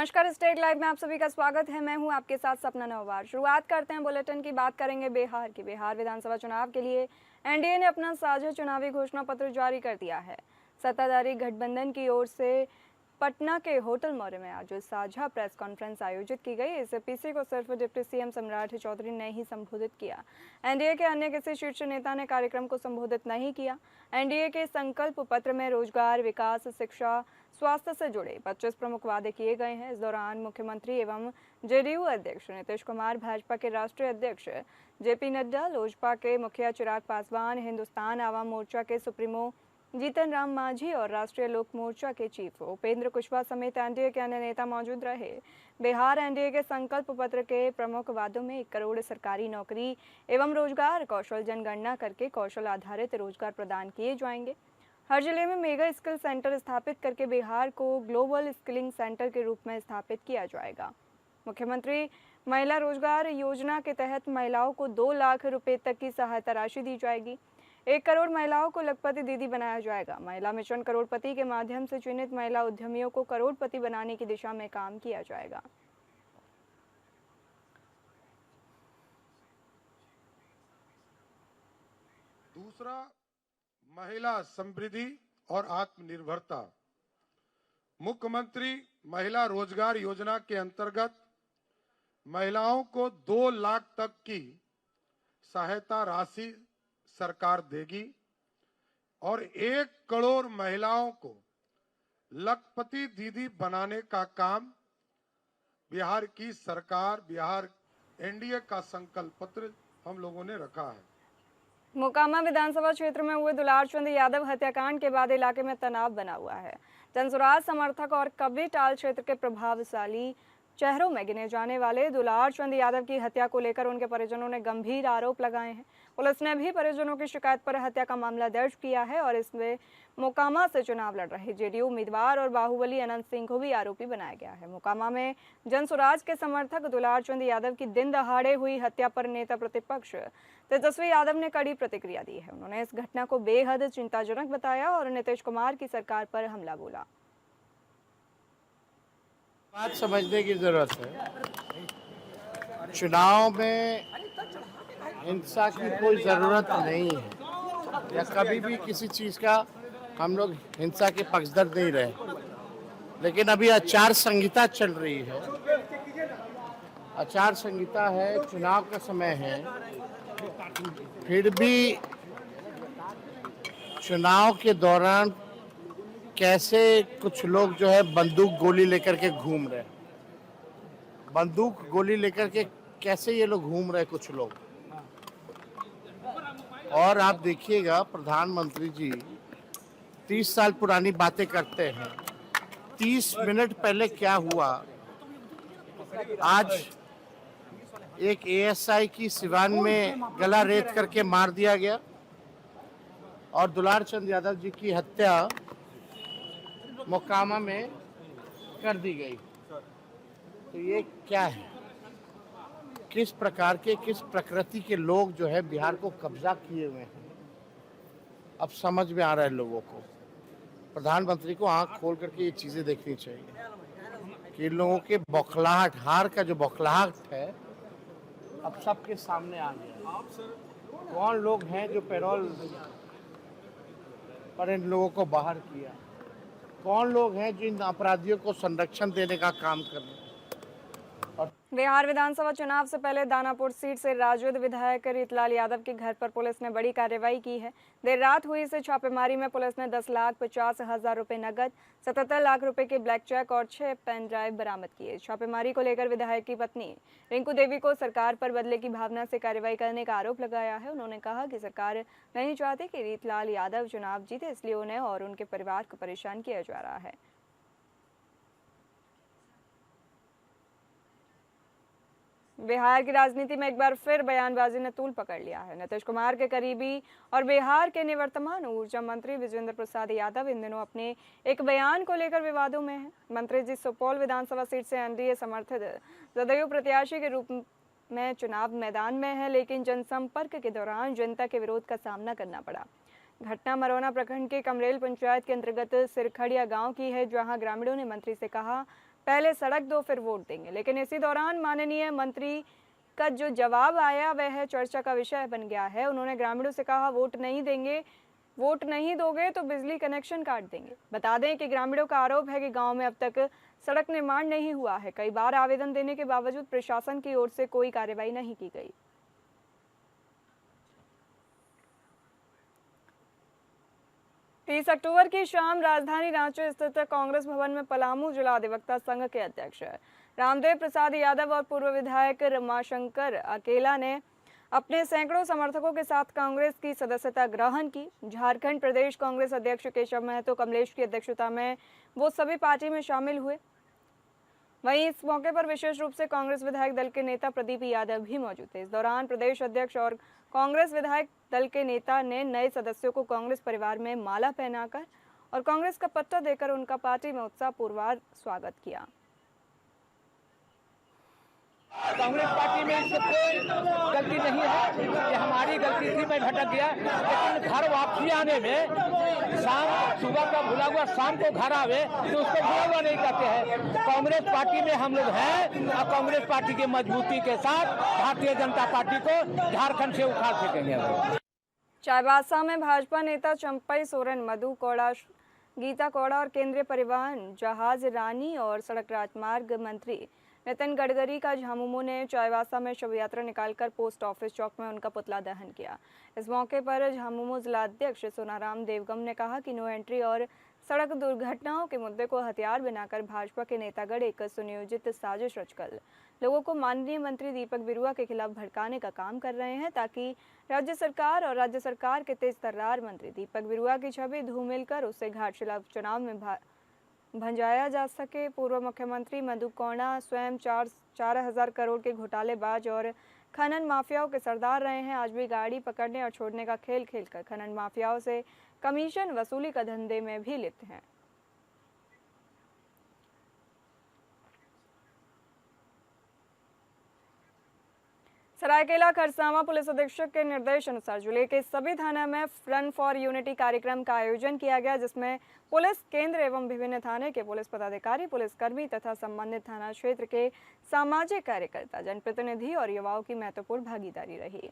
नमस्कार, state live में आप सभी का स्वागत है। मैं हूं आपके साथ सपना नौवार। शुरुआत करते हैं बुलेटिन की। बात करेंगे बिहार की। बिहार विधानसभा चुनाव के लिए एनडीए ने अपना साझा चुनावी घोषणा पत्र जारी कर दिया है। सत्ताधारी गठबंधन की ओर से पटना के होटल मौर्य में आज साझा प्रेस कॉन्फ्रेंस आयोजित की गई। इस पीसी को सिर्फ डिप्टी सीएम सम्राट चौधरी ने ही संबोधित किया। एनडीए के अन्य किसी शीर्ष नेता ने कार्यक्रम को संबोधित नहीं किया। एनडीए के संकल्प पत्र में रोजगार, विकास, शिक्षा, स्वास्थ्य से जुड़े 25 प्रमुख वादे किए गए हैं। इस दौरान मुख्यमंत्री एवं जेडीयू अध्यक्ष नीतीश कुमार, भाजपा के राष्ट्रीय अध्यक्ष जेपी नड्डा, लोजपा के मुखिया चिराग पासवान, हिंदुस्तान आवाम मोर्चा के सुप्रीमो जीतन राम मांझी और राष्ट्रीय लोक मोर्चा के चीफ उपेंद्र कुशवाहा समेत एनडीए के अन्य नेता मौजूद रहे। बिहार एनडीए के संकल्प पत्र के प्रमुख वादों में 1 करोड़ सरकारी नौकरी एवं रोजगार, कौशल जनगणना करके कौशल आधारित रोजगार प्रदान किए जाएंगे। हर जिले में मेगा स्किल सेंटर स्थापित करके बिहार को ग्लोबल स्किलिंग सेंटर के रूप में स्थापित किया जाएगा। मुख्यमंत्री महिला रोजगार योजना के तहत महिलाओं को 2 लाख रुपए तक की सहायता राशि दी जाएगी। 1 करोड़ महिलाओं को लखपति दीदी बनाया जाएगा। महिला मिशन करोड़पति के माध्यम से चुनित महिला उद्यमियों को करोड़पति बनाने की दिशा में काम किया जाएगा। दूसरा, महिला समृद्धि और आत्मनिर्भरता। मुख्यमंत्री महिला रोजगार योजना के अंतर्गत महिलाओं को 2 लाख तक की सहायता राशि सरकार देगी और 1 करोड़ महिलाओं को लखपति दीदी बनाने का काम बिहार की सरकार, बिहार एनडीए का संकल्प पत्र हम लोगों ने रखा है। मोकामा विधानसभा क्षेत्र में हुए दुलार चंद यादव हत्याकांड के बाद इलाके में तनाव बना हुआ है। जनसुराज समर्थक और कब्बी टाल क्षेत्र के प्रभावशाली चेहरों में गिने जाने वाले दुलार चंद यादव की हत्या को लेकर उनके परिजनों ने गंभीर आरोप लगाए हैं। पुलिस ने भी परिजनों की शिकायत पर हत्या का मामला दर्ज किया है और इसमें मोकामा से चुनाव लड़ रहे जेडीयू उम्मीदवार और बाहुबली अनंत सिंह को भी आरोपी बनाया गया है। मोकामा में जनसुराज के समर्थक दुलार चंद यादव की दिन दहाड़े हुई हत्या पर नेता प्रतिपक्ष तेजस्वी यादव ने कड़ी प्रतिक्रिया दी है। उन्होंने इस घटना को बेहद चिंताजनक बताया और नीतीश कुमार की सरकार पर हमला बोला। बात समझने की जरूरत है। चुनाव में हिंसा की कोई ज़रूरत नहीं है या कभी भी किसी चीज़ का हम लोग हिंसा के पक्षधर नहीं रहे, लेकिन अभी आचार संहिता चल रही है। आचार संहिता है, चुनाव का समय है, फिर भी चुनाव के दौरान कैसे कुछ लोग जो है बंदूक गोली लेकर के घूम रहे, बंदूक गोली लेकर के कैसे ये लोग घूम रहे कुछ लोग। और आप देखिएगा प्रधानमंत्री जी 30 साल पुरानी बातें करते हैं। 30 मिनट पहले क्या हुआ, आज एक एएसआई की सिवान में गला रेत करके मार दिया गया और दुलार चंद यादव जी की हत्या मोकामा में कर दी गई। तो ये क्या है, किस प्रकार के, किस प्रकृति के लोग जो है बिहार को कब्जा किए हुए हैं, अब समझ में आ रहा है लोगों को। प्रधानमंत्री को आंख खोल करके ये चीज़ें देखनी चाहिए कि इन लोगों के बौखलाहट, हार का जो बौखलाहट है अब सबके सामने आ गया। कौन लोग हैं जो पैरोल पर इन लोगों को बाहर किया, कौन लोग हैं जो इन अपराधियों को संरक्षण देने का काम कर रहे हैं। बिहार विधानसभा चुनाव से पहले दानापुर सीट से राजद विधायक रीतलाल यादव के घर पर पुलिस ने बड़ी कार्रवाई की है। देर रात हुई इस छापेमारी में पुलिस ने 10,50,000 रुपए नकद, 77 लाख रुपए के ब्लैक चेक और 6 पेन ड्राइव बरामद किए। छापेमारी को लेकर विधायक की पत्नी रिंकू देवी को सरकार पर बदले की भावना से कार्रवाई करने का आरोप लगाया है। उन्होंने कहा कि सरकार नहीं चाहती कि रीतलाल यादव चुनाव जीते, इसलिए उन्हें और उनके परिवार को परेशान किया जा रहा है। बिहार की राजनीति में एक बार फिर बयानबाजी ने तूल पकड़ लिया है। नीतीश कुमार के करीबी और बिहार के निवर्तमान ऊर्जा मंत्री विजेंद्र प्रसाद यादव इन दिनों अपने एक बयान को लेकर विवादों में हैं। मंत्री जी सुपौल विधानसभा सीट से एनडीए समर्थित जदयू प्रत्याशी के रूप में चुनाव मैदान में है, लेकिन जनसंपर्क के दौरान जनता के विरोध का सामना करना पड़ा। घटना मरौना प्रखंड के कमरेल पंचायत के अंतर्गत सिरखड़िया गांव की है, जहां ग्रामीणों ने मंत्री से कहा पहले सड़क दो फिर वोट देंगे। लेकिन इसी दौरान माननीय मंत्री का जो जवाब आया वह चर्चा का विषय बन गया है। उन्होंने ग्रामीणों से कहा वोट नहीं दोगे तो बिजली कनेक्शन काट देंगे। बता दें कि ग्रामीणों का आरोप है कि गांव में अब तक सड़क निर्माण नहीं हुआ है। कई बार आवेदन देने के बावजूद प्रशासन की ओर से कोई कार्रवाई नहीं की गई। 30 अक्टूबर की शाम राजधानी रांची स्थित कांग्रेस भवन में पलामू जिला अधिवक्ता संघ के अध्यक्ष रामदेव प्रसाद यादव और पूर्व विधायक रमाशंकर अकेला ने अपने सैकड़ों समर्थकों के साथ कांग्रेस की सदस्यता ग्रहण की। झारखंड प्रदेश कांग्रेस अध्यक्ष केशव महतो कमलेश की अध्यक्षता में वो सभी पार्टी में शामिल हुए। वहीं इस मौके पर विशेष रूप से कांग्रेस विधायक दल के नेता प्रदीप यादव भी मौजूद थे। इस दौरान प्रदेश अध्यक्ष और कांग्रेस विधायक दल के नेता ने नए सदस्यों को कांग्रेस परिवार में माला पहनाकर और कांग्रेस का पट्टा देकर उनका पार्टी में उत्साहपूर्वक स्वागत किया। कांग्रेस पार्टी में इससे कोई गलती नहीं है, ये हमारी गलती थी, मैं भटक गया। लेकिन घर वापसी आने में शाम सुबह का भुला हुआ शाम को घर आवे तो उसको भुला हुआ नहीं कहते हैं। कांग्रेस पार्टी में हम लोग हैं और कांग्रेस पार्टी की मजबूती के साथ भारतीय जनता पार्टी को झारखंड से उखाड़ फेंकेंगे। चाईबासा में भाजपा नेता चंपई सोरेन, मधु कौड़ा, गीता कौड़ा और केंद्रीय परिवहन जहाज रानी और सड़क राजमार्ग मंत्री नितिन गडकरी का झामुमो ने चाईबासा में शव यात्रा निकालकर पोस्ट ऑफिस चौक में उनका पुतला दहन किया। इस मौके पर झामुमो जिलाध्यक्ष सोनाराम देवगम ने कहा कि नो एंट्री और सड़क दुर्घटनाओं के मुद्दे को हथियार बनाकर भाजपा के नेतागण एक सुनियोजित साजिश रचकर लोगों को माननीय मंत्री दीपक बिरुआ के खिलाफ भड़काने का काम कर रहे हैं, ताकि राज्य सरकार के तेज तर्रार मंत्री दीपक बिरुआ की छवि धूमिल कर उसे घाटशिला उपचुनाव में भंजाया जा सके। पूर्व मुख्यमंत्री मधु कौड़ा स्वयं 4,000 करोड़ के घोटालेबाज और खनन माफियाओं के सरदार रहे हैं। आज भी गाड़ी पकड़ने और छोड़ने का खेल खेलकर खनन माफियाओं से कमीशन वसूली का धंधे में भी लिप्त हैं। सरायकेला खरसावां पुलिस अधीक्षक के निर्देश अनुसार जिले के सभी थाना में रन फॉर यूनिटी कार्यक्रम का आयोजन किया गया, जिसमें पुलिस केंद्र एवं विभिन्न थाने के पुलिस पदाधिकारी, पुलिसकर्मी तथा संबंधित थाना क्षेत्र के सामाजिक कार्यकर्ता, जनप्रतिनिधि और युवाओं की महत्वपूर्ण भागीदारी रही।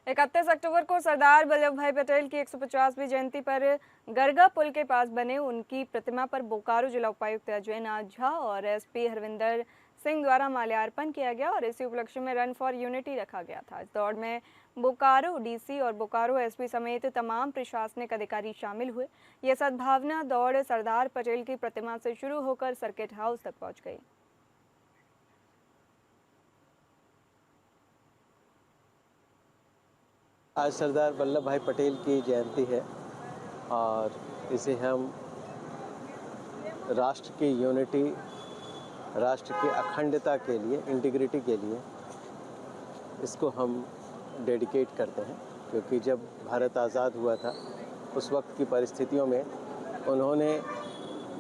31 अक्टूबर को सरदार वल्लभ भाई पटेल की 150वीं जयंती पर गरगा पुल के पास बने उनकी प्रतिमा पर बोकारो जिला उपायुक्त अजय नाथ झा और एसपी हरविंदर सिंह द्वारा माल्यार्पण किया गया और इसी उपलक्ष्य में रन फॉर यूनिटी रखा गया था। इस दौड़ में बोकारो डीसी और बोकारो एसपी समेत तमाम प्रशासनिक अधिकारी शामिल हुए। यह सद्भावना दौड़ सरदार पटेल की प्रतिमा से शुरू होकर सर्किट हाउस तक पहुंच गई। आज सरदार वल्लभ भाई पटेल की जयंती है और इसे हम राष्ट्र की यूनिटी, राष्ट्र की अखंडता के लिए, इंटीग्रिटी के लिए इसको हम डेडिकेट करते हैं, क्योंकि जब भारत आज़ाद हुआ था उस वक्त की परिस्थितियों में उन्होंने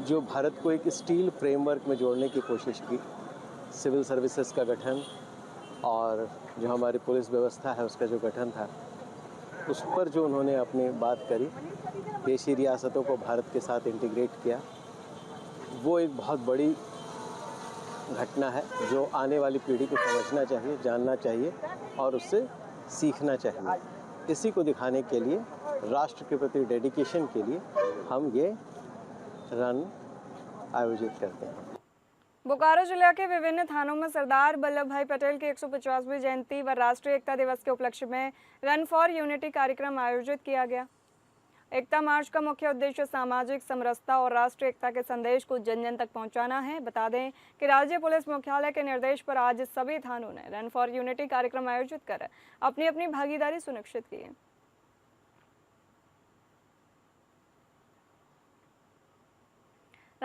जो भारत को एक स्टील फ्रेमवर्क में जोड़ने की कोशिश की, सिविल सर्विसेज का गठन और जो हमारी पुलिस व्यवस्था है उसका जो गठन था, उस पर जो उन्होंने अपनी बात करी, देशी रियासतों को भारत के साथ इंटीग्रेट किया, वो एक बहुत बड़ी घटना है जो आने वाली पीढ़ी को समझना चाहिए, जानना चाहिए और उससे सीखना चाहिए। इसी को दिखाने के लिए, राष्ट्र के प्रति डेडिकेशन के लिए हम ये रन आयोजित करते हैं। बोकारो जिला के विभिन्न थानों में सरदार वल्लभ भाई पटेल की 150वीं जयंती व राष्ट्रीय एकता दिवस के उपलक्ष्य में रन फॉर यूनिटी कार्यक्रम आयोजित किया गया। एकता मार्च का मुख्य उद्देश्य सामाजिक समरसता और राष्ट्रीय एकता के संदेश को जन जन तक पहुंचाना है। बता दें कि राज्य पुलिस मुख्यालय के निर्देश पर आज सभी थानों ने रन फॉर यूनिटी कार्यक्रम आयोजित कर अपनी अपनी भागीदारी सुनिश्चित की।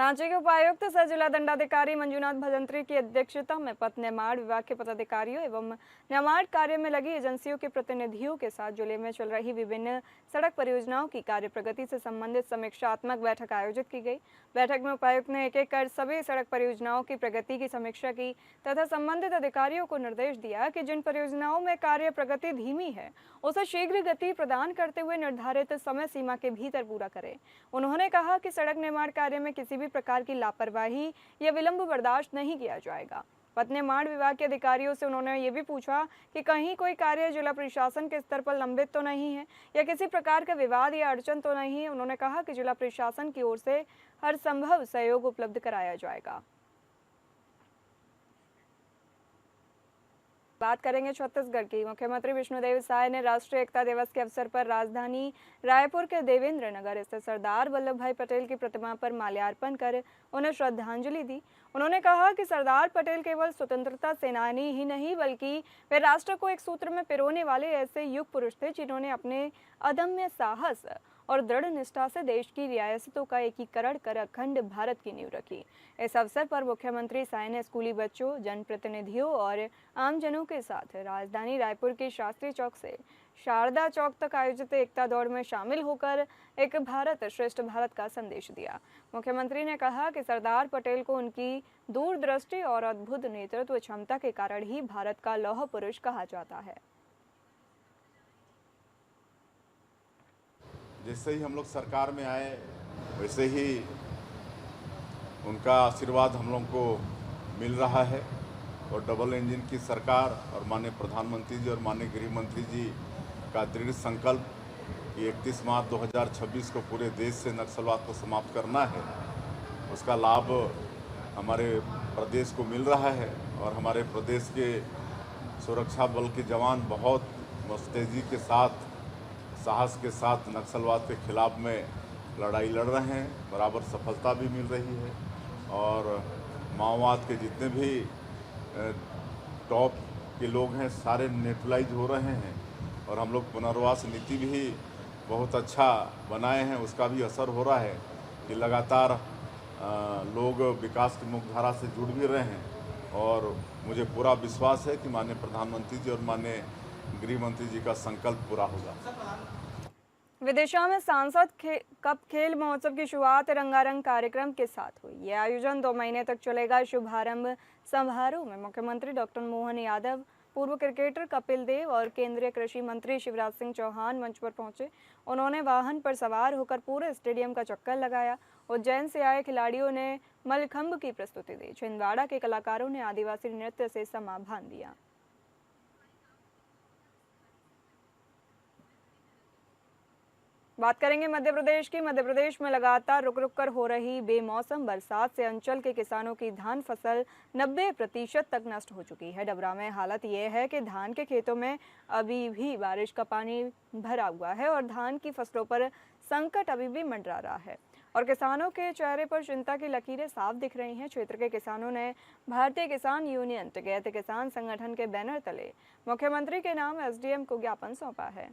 रांची के उपायुक्त सह जिला दंडाधिकारी मंजूनाथ भजंत्री की अध्यक्षता में पथ निर्माण विभाग के पदाधिकारियों एवं निर्माण कार्य में लगी एजेंसियों के प्रतिनिधियों के साथ जिले में चल रही विभिन्न सड़क परियोजनाओं की कार्य प्रगति से संबंधित समीक्षात्मक बैठक आयोजित की गई। बैठक में उपायुक्त ने एक एक कर सभी सड़क परियोजनाओं की प्रगति की समीक्षा की तथा संबंधित अधिकारियों को निर्देश दिया कि जिन परियोजनाओं में कार्य प्रगति धीमी है उसे शीघ्र गति प्रदान करते हुए निर्धारित समय सीमा के भीतर पूरा करें। उन्होंने कहा कि सड़क निर्माण कार्य में किसी भी प्रकार की लापरवाही या विलंब बर्दाश्त नहीं किया जाएगा। पथ निर्माण विभाग के अधिकारियों से उन्होंने ये भी पूछा कि कहीं कोई कार्य जिला प्रशासन के स्तर पर लंबित तो नहीं है या किसी प्रकार का विवाद या अड़चन तो नहीं है। उन्होंने कहा कि जिला प्रशासन की ओर से हर संभव सहयोग उपलब्ध कराया जाएगा। बात करेंगे छत्तीसगढ़ की। मुख्यमंत्री विष्णुदेव साय ने राष्ट्रीय एकता दिवस के अवसर पर राजधानी रायपुर के देवेंद्र नगर स्थित सरदार वल्लभ भाई पटेल की प्रतिमा पर माल्यार्पण कर उन्हें श्रद्धांजलि दी। उन्होंने कहा कि सरदार पटेल केवल स्वतंत्रता सेनानी ही नहीं बल्कि वे राष्ट्र को एक सूत्र में पिरोने वाले ऐसे युग पुरुष थे जिन्होंने अपने अदम्य साहस और दृढ़ निष्ठा से देश की रियासतों का एकीकरण कर अखंड भारत की नींव रखी। इस अवसर पर मुख्यमंत्री साय ने स्कूली बच्चों, जनप्रतिनिधियों और आमजनों के साथ राजधानी रायपुर के शास्त्री चौक से शारदा चौक तक आयोजित एकता दौड़ में शामिल होकर एक भारत श्रेष्ठ भारत का संदेश दिया। मुख्यमंत्री ने कहा कि सरदार पटेल को उनकी दूरदृष्टि और अद्भुत नेतृत्व क्षमता के कारण ही भारत का लौह पुरुष कहा जाता है। जैसे ही हम लोग सरकार में आए वैसे ही उनका आशीर्वाद हम लोग को मिल रहा है और डबल इंजन की सरकार और माननीय प्रधानमंत्री जी और माननीय गृह मंत्री जी का दृढ़ संकल्प कि 31 मार्च 2026 को पूरे देश से नक्सलवाद को समाप्त करना है, उसका लाभ हमारे प्रदेश को मिल रहा है और हमारे प्रदेश के सुरक्षा बल के जवान बहुत मुस्तैदी के साथ, साहस के साथ नक्सलवाद के खिलाफ में लड़ाई लड़ रहे हैं। बराबर सफलता भी मिल रही है और माओवाद के जितने भी टॉप के लोग हैं सारे न्यूट्रलाइज हो रहे हैं और हम लोग पुनर्वास नीति भी बहुत अच्छा बनाए हैं, उसका भी असर हो रहा है कि लगातार लोग विकास की मुख्यधारा से जुड़ भी रहे हैं और मुझे पूरा विश्वास है कि माननीय प्रधानमंत्री जी और माननीय गृह मंत्री जी का संकल्प पूरा होगा। विदिशा में सांसद कप खेल महोत्सव की शुरुआत रंगारंग कार्यक्रम के साथ हुई। यह आयोजन 2 महीने तक चलेगा। शुभारंभ समारोह में मुख्यमंत्री डॉक्टर मोहन यादव, पूर्व क्रिकेटर कपिल देव और केंद्रीय कृषि मंत्री शिवराज सिंह चौहान मंच पर पहुंचे। उन्होंने वाहन पर सवार होकर पूरे स्टेडियम का चक्कर लगाया। उज्जैन से आए खिलाड़ियों ने मलखंभ की प्रस्तुति दी। छिंदवाड़ा के कलाकारों ने आदिवासी नृत्य से समा बांध दिया। बात करेंगे मध्य प्रदेश की। मध्य प्रदेश में लगातार रुक रुक कर हो रही बेमौसम बरसात से अंचल के किसानों की धान फसल 90% तक नष्ट हो चुकी है। डबरा में हालत यह है कि धान के खेतों में अभी भी बारिश का पानी भरा हुआ है और धान की फसलों पर संकट अभी भी मंडरा रहा है और किसानों के चेहरे पर चिंता की लकीरें साफ दिख रही हैं। क्षेत्र के किसानों ने भारतीय किसान यूनियन टिकैत किसान संगठन के बैनर तले मुख्यमंत्री के नाम एसडीएम को ज्ञापन सौंपा है।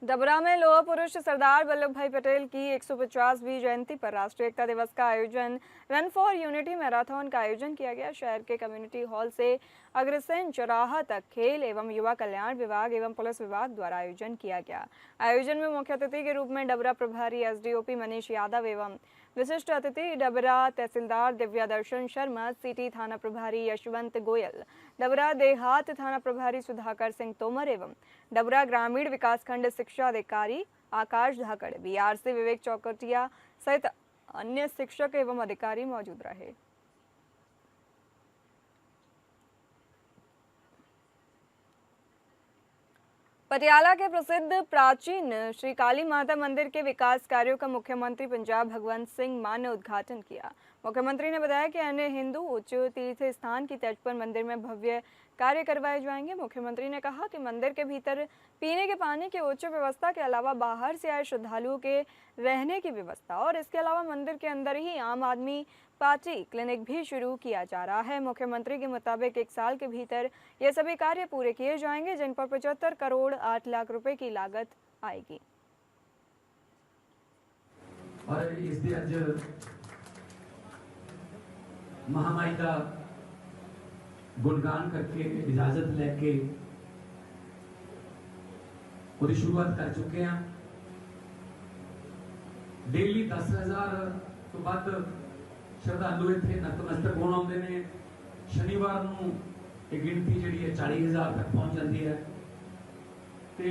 डबरा में लौह पुरुष सरदार वल्लभ भाई पटेल की 150वीं जयंती पर राष्ट्रीय एकता दिवस का आयोजन रन फॉर यूनिटी मैराथन का आयोजन किया गया। शहर के कम्युनिटी हॉल से अग्रसेन चौराहा तक खेल एवं युवा कल्याण विभाग एवं पुलिस विभाग द्वारा आयोजन किया गया। आयोजन में मुख्य अतिथि के रूप में डबरा प्रभारी एसडीओपी मनीष यादव एवं विशिष्ट अतिथि डबरा तहसीलदार दिव्या दर्शन शर्मा, सिटी थाना प्रभारी यशवंत गोयल, डबरा देहात थाना प्रभारी सुधाकर सिंह तोमर एवं डबरा ग्रामीण विकासखंड शिक्षा अधिकारी आकाश धाकड़, बीआरसी विवेक चौकटिया सहित अन्य शिक्षक एवं अधिकारी मौजूद रहे। पटियाला के प्रसिद्ध प्राचीन श्री काली माता मंदिर के विकास कार्यों का मुख्यमंत्री पंजाब भगवंत सिंह मान ने उद्घाटन किया। मुख्यमंत्री ने बताया कि अन्य हिंदू उच्च तीर्थ स्थान की तर्ज पर मंदिर में भव्य कार्य करवाए जाएंगे। मुख्यमंत्री ने कहा कि मंदिर के भीतर पीने के पानी की उच्च व्यवस्था के अलावा बाहर से आए श्रद्धालुओं के रहने की व्यवस्था और इसके अलावा मंदिर के अंदर ही आम आदमी पार्टी क्लिनिक भी शुरू किया जा रहा है। मुख्यमंत्री के मुताबिक 1 साल के भीतर ये सभी कार्य पूरे किए जाएंगे, जिन पर 75 करोड़ 8 लाख रुपए की लागत आएगी। और इस दिन आज महामारी का गुणगान करके इजाजत लेके पूरी शुरुआत कर चुके हैं। डेली 10,000 तो बाद श्रद्धालु इत्थे नतमस्तक होण आउंदे ने। शनिवार नूं ਇਹ गिनती ਜਿਹੜੀ ਹੈ 40,000 तक पहुंच ਜਾਂਦੀ है। ਤੇ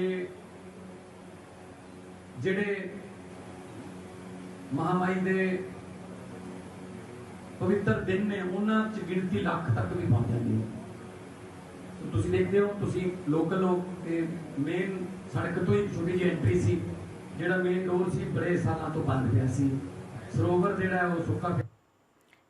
ਜਿਹੜੇ महामारी ਦੇ पवित्र दिन ने ਉਹਨਾਂ ਚ गिनती ਲੱਖ तक भी पहुंच ਜਾਂਦੀ है। तो ਤੁਸੀਂ ਦੇਖਦੇ ਹੋ, ਤੁਸੀਂ ਲੋਕਲ ਹੋ ਤੇ ਮੇਨ ਸੜਕ ਤੋਂ ਹੀ ਛੋਟੀ ਜਿਹੀ ਐਂਟਰੀ ਸੀ, ਜਿਹੜਾ ਮੇਨ ਡੋਰ ਸੀ ਬੜੇ ਸਾਲਾਂ ਤੋਂ ਬੰਦ ਪਿਆ ਸੀ। सरोवर ਜਿਹੜਾ ਹੈ ਉਹ ਸੁੱਕਾ ਪਿਆ।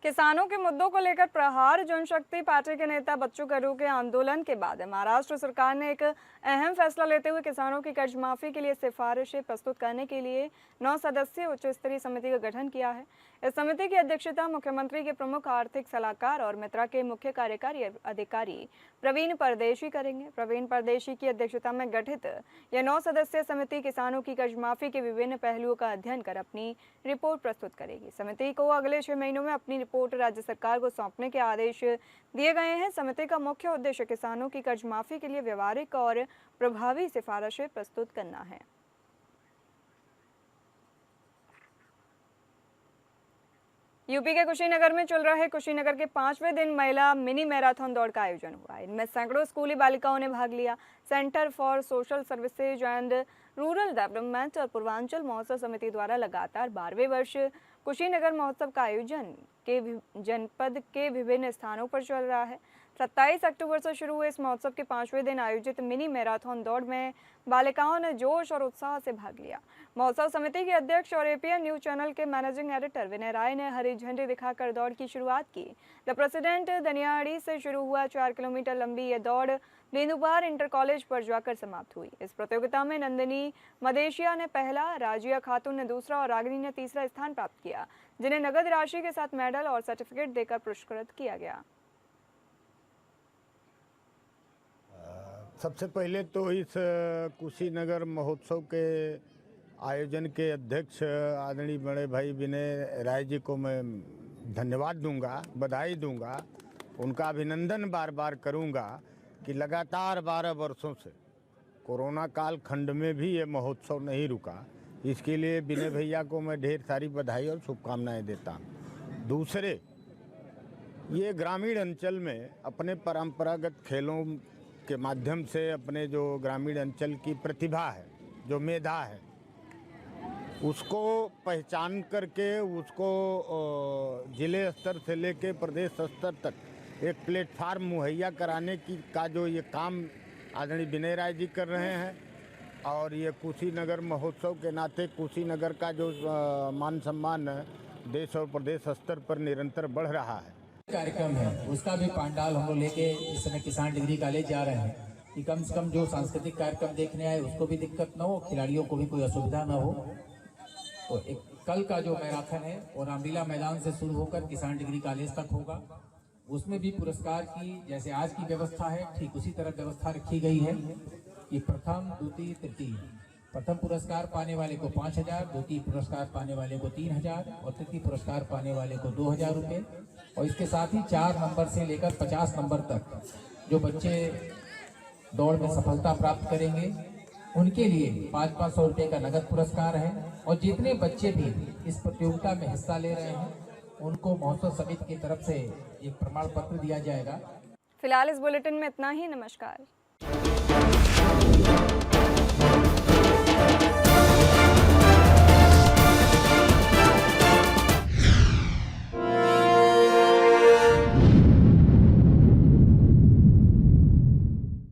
किसानों के मुद्दों को लेकर प्रहार जनशक्ति पार्टी के नेता बच्चू कडू के आंदोलन के बाद महाराष्ट्र सरकार ने एक अहम फैसला लेते हुए किसानों की कर्ज माफी के लिए सिफारिशें प्रस्तुत करने के लिए 9 सदस्यीय उच्च स्तरीय समिति का गठन किया है। इस समिति की अध्यक्षता मुख्यमंत्री के प्रमुख आर्थिक सलाहकार और मित्रा के मुख्य कार्यकारी अधिकारी प्रवीण परदेशी करेंगे। प्रवीण परदेशी की अध्यक्षता में गठित यह 9 सदस्यीय समिति किसानों की कर्ज माफी के विभिन्न पहलुओं का अध्ययन कर अपनी रिपोर्ट प्रस्तुत करेगी। समिति को अगले 6 महीनों में अपनी रिपोर्ट राज्य सरकार को सौंपने के आदेश दिए गए हैं। समिति का मुख्य उद्देश्य किसानों की कर्ज माफी के लिए व्यवहारिक और प्रभावी सिफारिशें प्रस्तुत करना है। यूपी के कुशीनगर में चल रहे कुशीनगर के 5वें दिन महिला मिनी मैराथन दौड़ का आयोजन हुआ। इनमें सैकड़ों स्कूली बालिकाओं ने भाग लिया। Centre for social services and rural development और पूर्वांचल महोत्सव समिति द्वारा लगातार 12वें वर्ष कुशीनगर महोत्सव का आयोजन जनपद के विभिन्न स्थानों पर चल रहा है। 27 अक्टूबर से शुरू हुए इस महोत्सव के 5वें दिन आयोजित मिनी मैराथन दौड़ में बालिकाओं ने जोश और उत्साह से भाग लिया। महोत्सव समिति के अध्यक्ष और एपीएन न्यूज चैनल के मैनेजिंग एडिटर विनय राय ने हरी झंडी दिखाकर दौड़ की शुरुआत की। द प्रेसिडेंट दनियाड़ी से शुरू हुआ 4 किलोमीटर लंबी यह दौड़ बेनुबार इंटर कॉलेज पर जाकर समाप्त हुई। इस प्रतियोगिता में नंदिनी मदेशिया ने पहला, राजिया खातून ने दूसरा और रागिनी ने तीसरा स्थान प्राप्त किया, जिन्हें नगद राशि के साथ मेडल और सर्टिफिकेट देकर पुरस्कृत किया गया। सबसे पहले तो इस कुशीनगर महोत्सव के आयोजन के अध्यक्ष आदरणीय बड़े भाई विनय राय जी को मैं धन्यवाद दूंगा, बधाई दूंगा, उनका अभिनंदन बार बार करूंगा कि लगातार 12 वर्षों से कोरोना काल खंड में भी ये महोत्सव नहीं रुका। इसके लिए विनय भैया को मैं ढेर सारी बधाई और शुभकामनाएं देता हूँ। दूसरे, ये ग्रामीण अंचल में अपने परंपरागत खेलों के माध्यम से अपने जो ग्रामीण अंचल की प्रतिभा है, जो मेधा है, उसको पहचान करके उसको जिले स्तर से लेके प्रदेश स्तर तक एक प्लेटफार्म मुहैया कराने की का जो ये काम आदरणीय विनय राय जी कर रहे हैं। और ये कुशीनगर महोत्सव के नाते कुशीनगर का जो मान सम्मान देश और प्रदेश स्तर पर निरंतर बढ़ रहा है। कार्यक्रम है उसका भी पंडाल हम लोग लेके इस समय किसान डिग्री कॉलेज जा रहे हैं कि कम से कम जो सांस्कृतिक कार्यक्रम देखने आए उसको भी दिक्कत न हो, खिलाड़ियों को भी कोई असुविधा न हो। तो एक कल का जो मैराथन है वो रामलीला मैदान से शुरू होकर किसान डिग्री कॉलेज तक होगा। उसमें भी पुरस्कार की जैसे आज की व्यवस्था है ठीक उसी तरह व्यवस्था रखी गई है कि प्रथम, द्वितीय, तृतीय, प्रथम पुरस्कार पाने वाले को 5,000, द्वितीय पुरस्कार पाने वाले को 3,000 और तृतीय पुरस्कार पाने वाले को 2,000 रुपये। और इसके साथ ही 4 नंबर से लेकर 50 नंबर तक जो बच्चे दौड़ में सफलता प्राप्त करेंगे उनके लिए 500-500 रुपये का नगद पुरस्कार है। और जितने बच्चे भी इस प्रतियोगिता में हिस्सा ले रहे हैं उनको महोत्सव समिति की तरफ से एक प्रमाण पत्र दिया जाएगा। फिलहाल इस बुलेटिन में इतना ही। नमस्कार।